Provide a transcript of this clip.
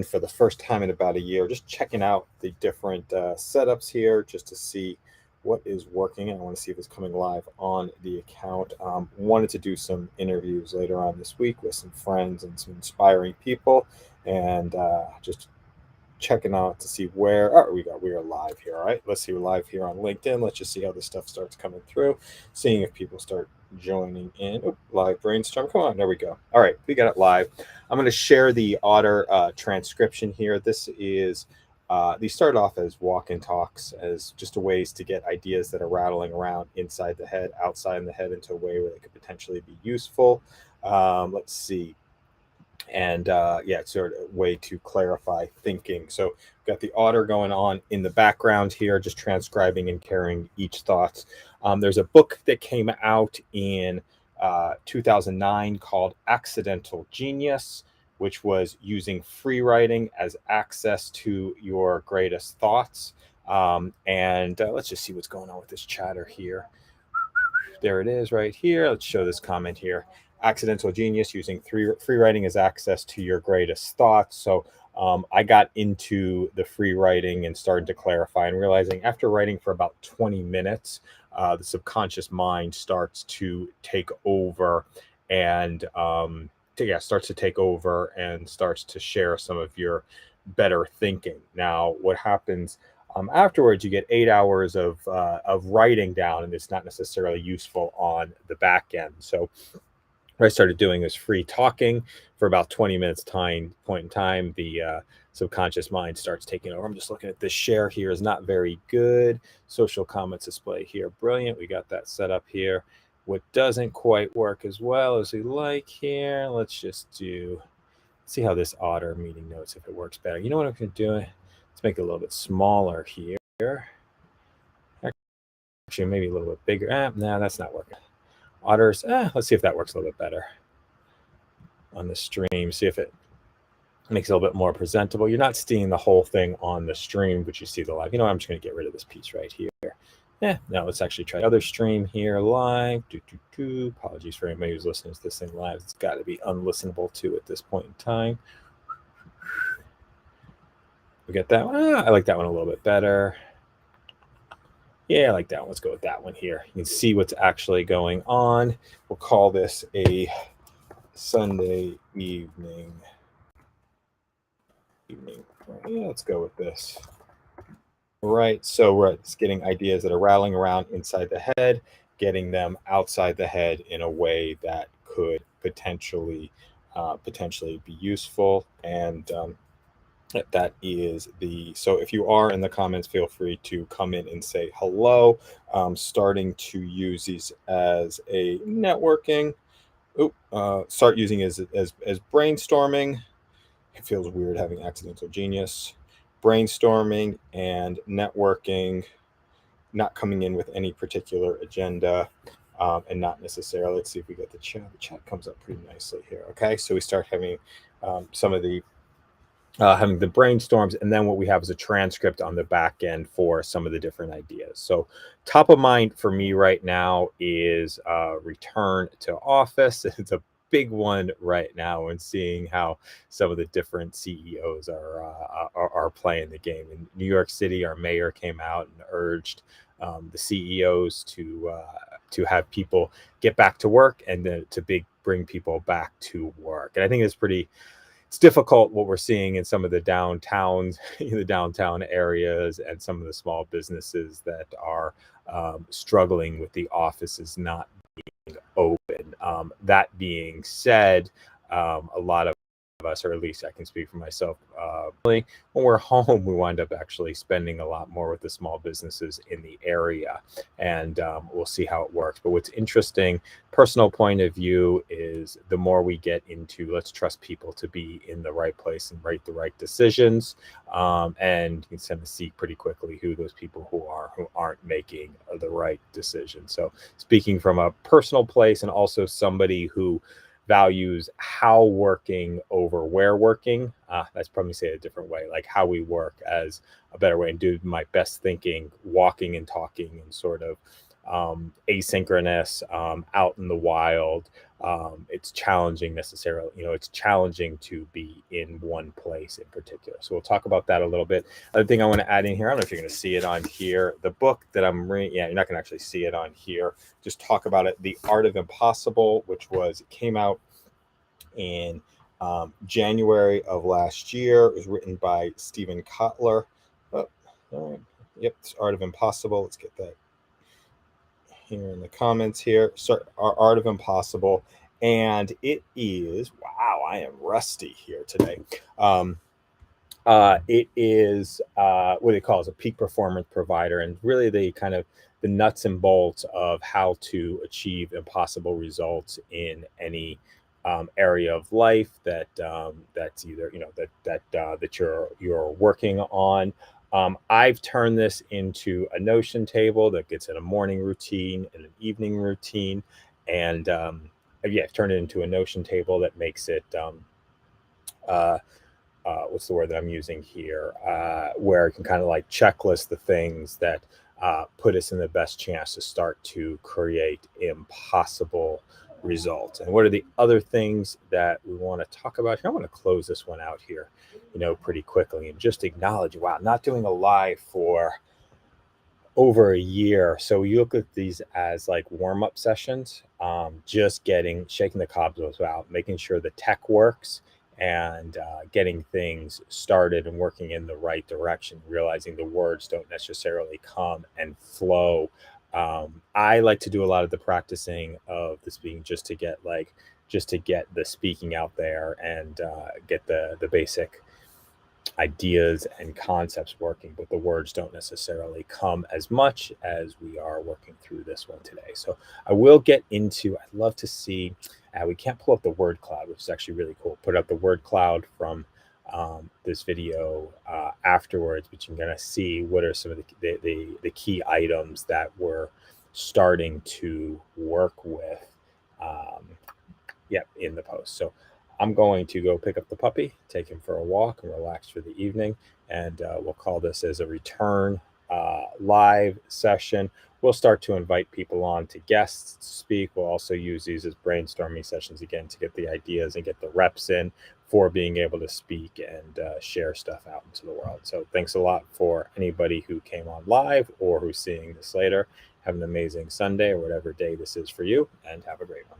for the first time in about a year, just checking out the different setups here just to see what is working. And I want to see if it's coming live on the account. Wanted to do some interviews later on this week with some friends and some inspiring people, and just checking out to see where we are live here. All right, let's see, we're live here on LinkedIn. Let's just see how this stuff starts coming through, seeing if people start joining in. Live brainstorm, come on, there we go. All right, we got it live. I'm going to share the otter transcription here. This is these start off as walk and talks, as just a ways to get ideas that are rattling around inside the head, outside in the head, into a way where they could potentially be useful. Let's see. And yeah, it's sort of a way to clarify thinking. So we've got the otter going on in the background here, just transcribing and carrying each thought. There's a book that came out in 2009 called Accidental Genius, which was using free writing as access to your greatest thoughts. And let's just see what's going on with this chatter here. There it is right here. Let's show this comment here. Accidental Genius, using free writing as access to your greatest thoughts. So I got into the free writing and started to clarify, and realizing after writing for about 20 minutes, the subconscious mind starts to take over and starts to take over and starts to share some of your better thinking. Now, what happens afterwards, you get 8 hours of writing down, and it's not necessarily useful on the back end. So what I started doing is free talking for about 20 minutes point in time. The subconscious mind starts taking over. I'm just looking at this share here is not very good. Social comments display here, brilliant. We got that set up here. What doesn't quite work as well as we like here, let's just see how this otter meeting notes, if it works better. You know what I'm going to do? Let's make it a little bit smaller here. Actually, maybe a little bit bigger. No, that's not working. Otters, let's see if that works a little bit better on the stream. See if it makes it a little bit more presentable. You're not seeing the whole thing on the stream, but you see the live. You know what? I'm just going to get rid of this piece right here. Now let's actually try the other stream here live. Apologies for anybody who's listening to this thing live. It's got to be unlistenable too at this point in time. We get that one. I like that one a little bit better. Yeah, I like that one. Let's go with that one here. You can see what's actually going on. We'll call this a Sunday evening. Yeah, let's go with this. All right, so we're just getting ideas that are rattling around inside the head, getting them outside the head in a way that could potentially be useful. And that is so if you are in the comments, feel free to come in and say hello. Starting to use these as a networking. Start using as brainstorming. It feels weird having accidental genius. Brainstorming and networking, not coming in with any particular agenda, and not necessarily, let's see if we get the chat. The chat comes up pretty nicely here. Okay, so we start having some of the having the brainstorms, and then what we have is a transcript on the back end for some of the different ideas. So top of mind for me right now is return to office. It's a big one right now, and seeing how some of the different CEOs are playing the game. In New York City, our mayor came out and urged the CEOs to have people get back to work, and to bring people back to work. And I think it's difficult what we're seeing in some of the downtowns, the downtown areas, and some of the small businesses that are struggling with the offices not being open. That being said, a lot of us, or at least I can speak for myself, when we're home, we wind up actually spending a lot more with the small businesses in the area, and we'll see how it works. But what's interesting, personal point of view, is the more we get into let's trust people to be in the right place and make the right decisions, and you can tend to see pretty quickly who those people who aren't making the right decision. So speaking from a personal place, and also somebody who values how working over where working. That's probably say it a different way, like how we work as a better way, and do my best thinking, walking and talking, and sort of asynchronous, out in the wild, it's challenging necessarily, it's challenging to be in one place in particular. So we'll talk about that a little bit. Other thing I want to add in here, I don't know if you're going to see it on here, the book that I'm reading, yeah, you're not going to actually see it on here. Just talk about it. The Art of Impossible, it came out in January of last year. It was written by Stephen Kotler. Oh, yep, it's Art of Impossible. Let's get that here in the comments here. So, our Art of Impossible, and it is, wow, I am rusty here today. It is what it calls a peak performance provider, and really the kind of the nuts and bolts of how to achieve impossible results in any area of life that's either that you're working on. I've turned this into a Notion table that gets in a morning routine and an evening routine, and yeah, I've turned it into a Notion table that makes it. Uh, what's the word that I'm using here? Where it can kind of like checklist the things that put us in the best chance to start to create impossible results. And what are the other things that we want to talk about here? I want to close this one out here, pretty quickly and just acknowledge, wow, not doing a live for over a year. So you look at these as like warm-up sessions, just shaking the cobwebs out, making sure the tech works, and getting things started and working in the right direction, realizing the words don't necessarily come and flow. I like to do a lot of the practicing of the speaking just to get the speaking out there and get the basic ideas and concepts working, but the words don't necessarily come as much as we are working through this one today. So I will get into, I'd love to see, we can't pull up the word cloud, which is actually really cool. Put up the word cloud from this video afterwards, but you're going to see what are some of the key items that we're starting to work with in the post. So I'm going to go pick up the puppy, take him for a walk, and relax for the evening. And we'll call this as a return live session. We'll start to invite people on to guests to speak. We'll also use these as brainstorming sessions again to get the ideas and get the reps in for being able to speak and share stuff out into the world. So thanks a lot for anybody who came on live or who's seeing this later. Have an amazing Sunday or whatever day this is for you, and have a great one.